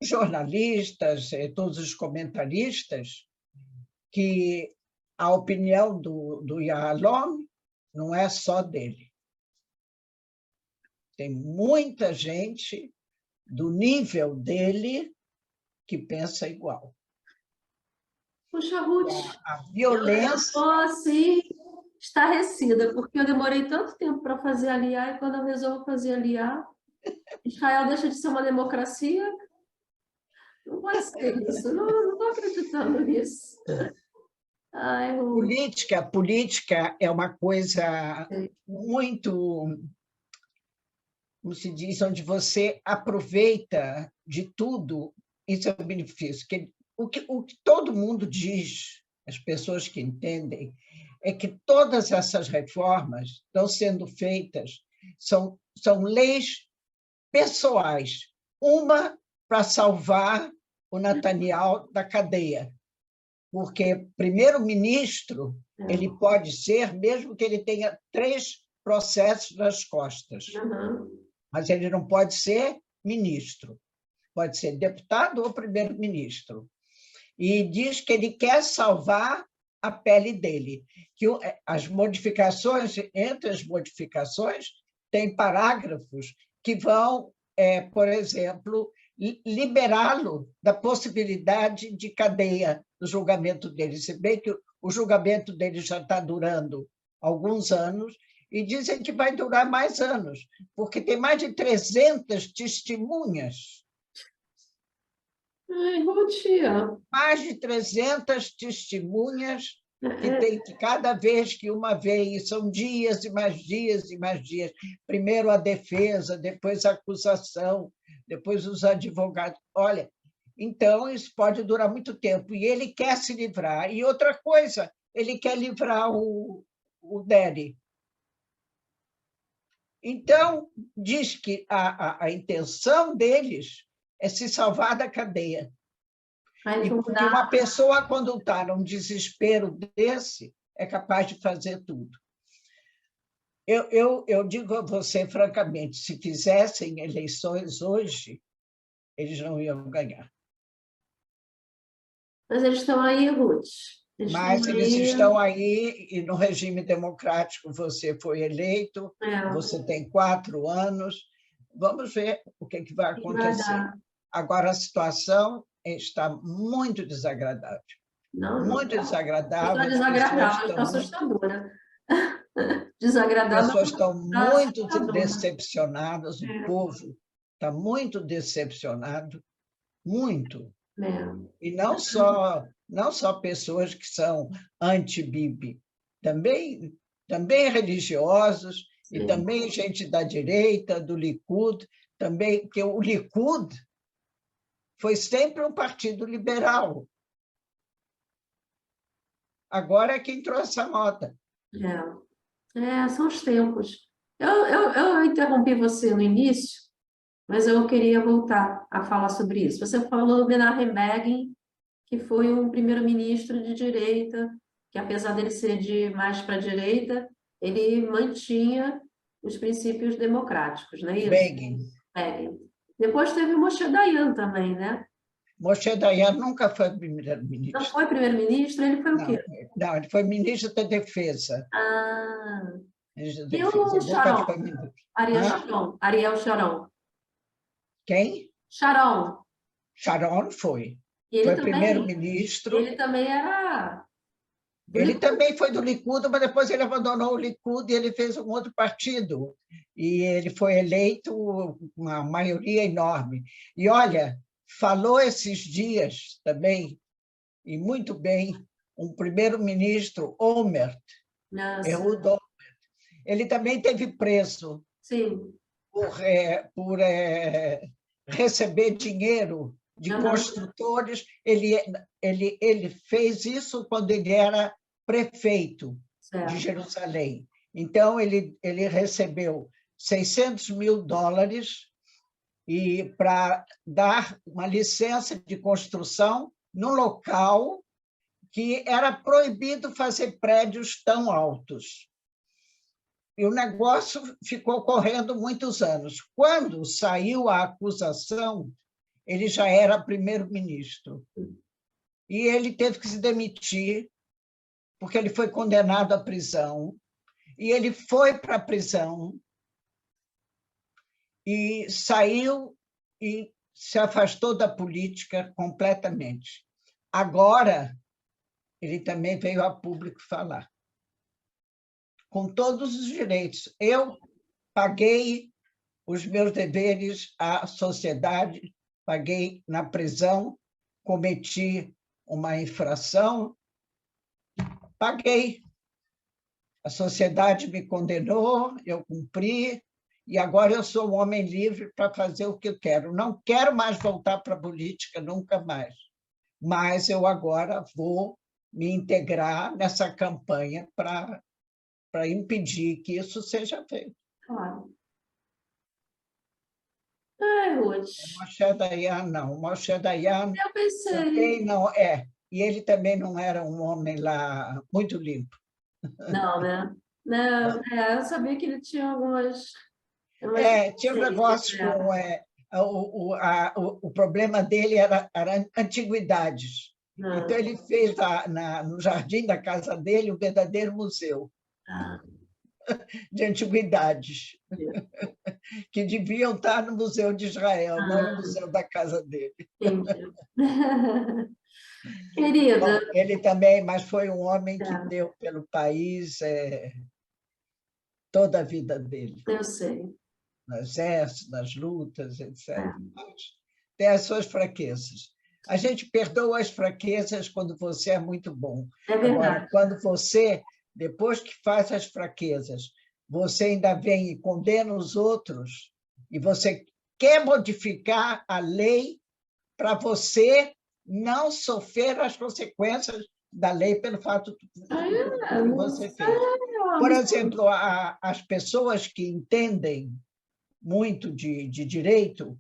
jornalistas, todos os comentaristas, que a opinião do Yalom não é só dele. Tem muita gente do nível dele que pensa igual. Puxa, Ruth, A eu violência... estou assim, estarrecida, porque eu demorei tanto tempo para fazer aliar, e quando eu resolvo fazer aliar, Israel deixa de ser uma democracia? Não pode ser isso, não estou acreditando nisso. Ai, Ruth. Política é uma coisa muito, como se diz, onde você aproveita de tudo em seu benefício. O que todo mundo diz, as pessoas que entendem, é que todas essas reformas estão sendo feitas, são leis pessoais. Uma para salvar o Netanyahu da cadeia, porque primeiro-ministro ele pode ser, mesmo que ele tenha 3 processos nas costas, mas ele não pode ser ministro, pode ser deputado ou primeiro-ministro. E diz que ele quer salvar a pele dele, que as modificações, entre as modificações, tem parágrafos que vão, por exemplo, liberá-lo da possibilidade de cadeia no julgamento dele, se bem que o julgamento dele já está durando alguns anos, e dizem que vai durar mais anos, porque tem mais de 300 testemunhas. Ai, Ruth. Mais de 300 testemunhas que tem que, cada vez que uma vez, são dias e mais dias e mais dias. Primeiro a defesa, depois a acusação, depois os advogados. Olha, então isso pode durar muito tempo. E ele quer se livrar. E outra coisa, ele quer livrar o Deri. Então, diz que a intenção deles é se salvar da cadeia. E porque uma pessoa, quando está num desespero desse, é capaz de fazer tudo. Eu digo a você, francamente, se fizessem eleições hoje, eles não iam ganhar. Mas eles estão aí, Ruth. Mas eles estão aí, e no regime democrático você foi eleito, você tem 4 anos, vamos ver o que vai acontecer. Agora, a situação está muito desagradável. Muito desagradável. Está desagradável, está assustadora. Desagradável. As pessoas estão muito decepcionadas, o povo está muito decepcionado, muito. E não só pessoas que são anti-Bibi, também religiosos, sim, e também gente da direita, do Likud, também, porque o Likud foi sempre um partido liberal. Agora é que entrou essa moda. São os tempos. Eu interrompi você no início, mas eu queria voltar a falar sobre isso. Você falou do Menachem Begin, que foi um primeiro-ministro de direita, que apesar dele ser mais para a direita, ele mantinha os princípios democráticos, não é isso? Begin. Depois teve o Moshe Dayan também, né? Moshe Dayan nunca foi primeiro-ministro. Não foi primeiro-ministro, ele foi o quê? Não, ele foi ministro da Defesa. Ministro da Defesa. E o Sharon? Ariel Sharon. Quem? Sharon. Sharon foi. Foi primeiro-ministro. Ele também era... Ele também foi do Likud, mas depois ele abandonou o Likud e ele fez um outro partido. E ele foi eleito com uma maioria enorme. E, olha, falou esses dias também, e muito bem, um primeiro-ministro, Olmert, Ehud Olmert. Ele também teve preso. Sim. Por receber dinheiro de construtores. Ele fez isso quando ele era prefeito de Jerusalém. Então, ele recebeu $600 mil para dar uma licença de construção no local que era proibido fazer prédios tão altos. E o negócio ficou correndo muitos anos. Quando saiu a acusação, ele já era primeiro-ministro. E ele teve que se demitir, porque ele foi condenado à prisão. E ele foi para a prisão e saiu e se afastou da política completamente. Agora, ele também veio a público falar, com todos os direitos. Eu paguei os meus deveres à sociedade, paguei na prisão, cometi uma infração, paguei. A sociedade me condenou, eu cumpri, e agora eu sou um homem livre para fazer o que eu quero. Não quero mais voltar para a política, nunca mais. Mas eu agora vou me integrar nessa campanha para impedir que isso seja feito. Claro. Ai, Ruth. Moshe Dayan, não. Moshe Dayan Eu pensei. também não é. E ele também não era um homem lá muito limpo. Não, né? Não, eu sabia que ele tinha algumas... Tinha um negócio com... o problema dele era antiguidades. Não. Então, ele fez no jardim da casa dele um verdadeiro museu de antiguidades, que deviam estar no Museu de Israel, não no museu da casa dele. Entendi. Querida. Bom, ele também, mas foi um homem que deu pelo país toda a vida dele. Eu sei. No exército, nas lutas, etc. Mas tem as suas fraquezas. A gente perdoa as fraquezas quando você é muito bom. É verdade. Agora, quando você, depois que faz as fraquezas, você ainda vem e condena os outros, e você quer modificar a lei para você não sofrer as consequências da lei pelo fato que você fez. Por exemplo, as pessoas que entendem muito de direito,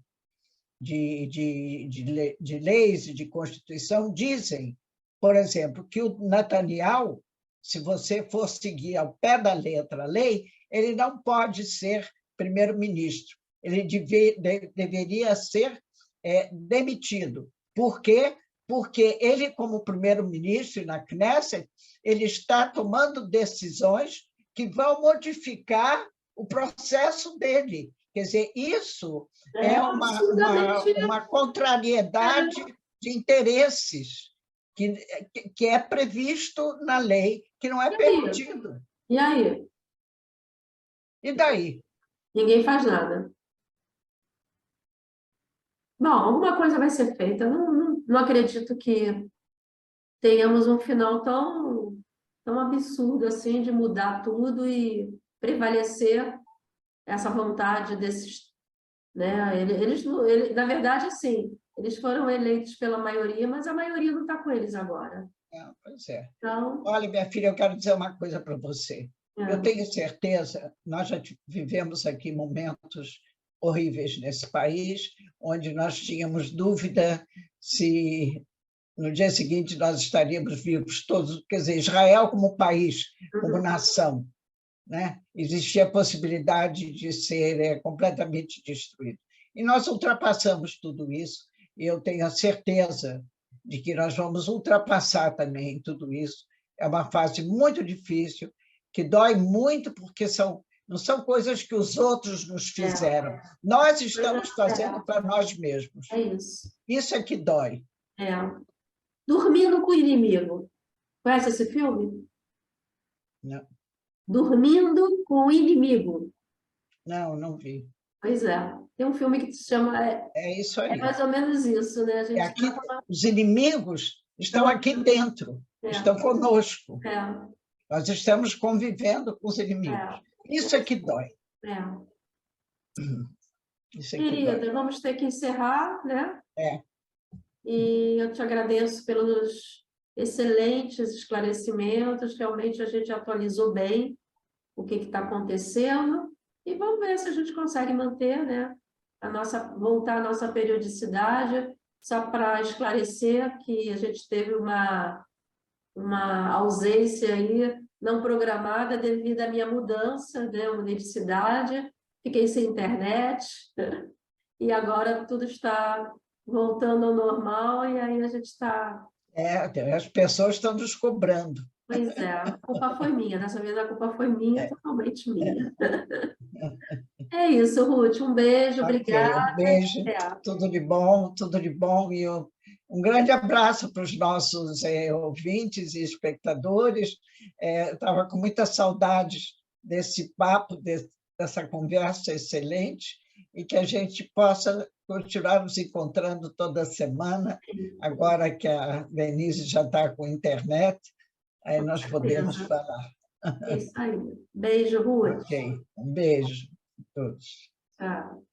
de leis e de Constituição, dizem, por exemplo, que o Netanyahu, se você for seguir ao pé da letra a lei, ele não pode ser primeiro-ministro. Ele deveria ser demitido. Por quê? Porque ele, como primeiro-ministro na Knesset, ele está tomando decisões que vão modificar o processo dele. Quer dizer, isso é uma contrariedade de interesses que é previsto na lei, que não é permitido. E aí? E daí? Ninguém faz nada. Bom, alguma coisa vai ser feita. Não acredito que tenhamos um final tão absurdo assim de mudar tudo e prevalecer essa vontade desses, né? Eles, na verdade, assim, eles foram eleitos pela maioria, mas a maioria não está com eles agora. Pois é. Então, olha, minha filha, eu quero dizer uma coisa para você. Eu tenho certeza, nós já vivemos aqui momentos horríveis nesse país, onde nós tínhamos dúvida se no dia seguinte nós estaríamos vivos todos, quer dizer, Israel como país, como nação, né? Existia a possibilidade de ser completamente destruído. E nós ultrapassamos tudo isso, e eu tenho a certeza de que nós vamos ultrapassar também tudo isso. É uma fase muito difícil, que dói muito, porque não são coisas que os outros nos fizeram. Nós estamos fazendo para nós mesmos. É isso. Isso é que dói. Dormindo com o Inimigo. Conhece esse filme? Não. Dormindo com o Inimigo. Não, não vi. Pois é. Tem um filme que se chama... É isso aí. É mais ou menos isso, né? A gente aqui, os inimigos estão aqui dentro, estão conosco. Nós estamos convivendo com os inimigos. Isso é que dói. Isso é que Querida, dói. vamos ter que encerrar, né? E eu te agradeço pelos excelentes esclarecimentos. Realmente a gente atualizou bem o que está acontecendo. E vamos ver se a gente consegue manter, né? Voltar à nossa periodicidade, só para esclarecer que a gente teve uma ausência aí não programada devido à minha mudança, né, universidade, fiquei sem internet, e agora tudo está voltando ao normal, e aí a gente está... As pessoas estão nos cobrando. Pois é, a culpa foi minha, dessa vez a culpa foi minha, totalmente minha. É isso, Ruth, um beijo, Ok, um obrigada. beijo, Até. tudo de bom, e um grande abraço para os nossos ouvintes e espectadores. Estava com muita saudade desse papo, dessa conversa excelente, e que a gente possa continuar nos encontrando toda semana, agora que a Denise já está com internet, aí Com nós podemos certeza. falar. É isso aí. Beijo, Ruth. Ok, um beijo a todos. Tchau.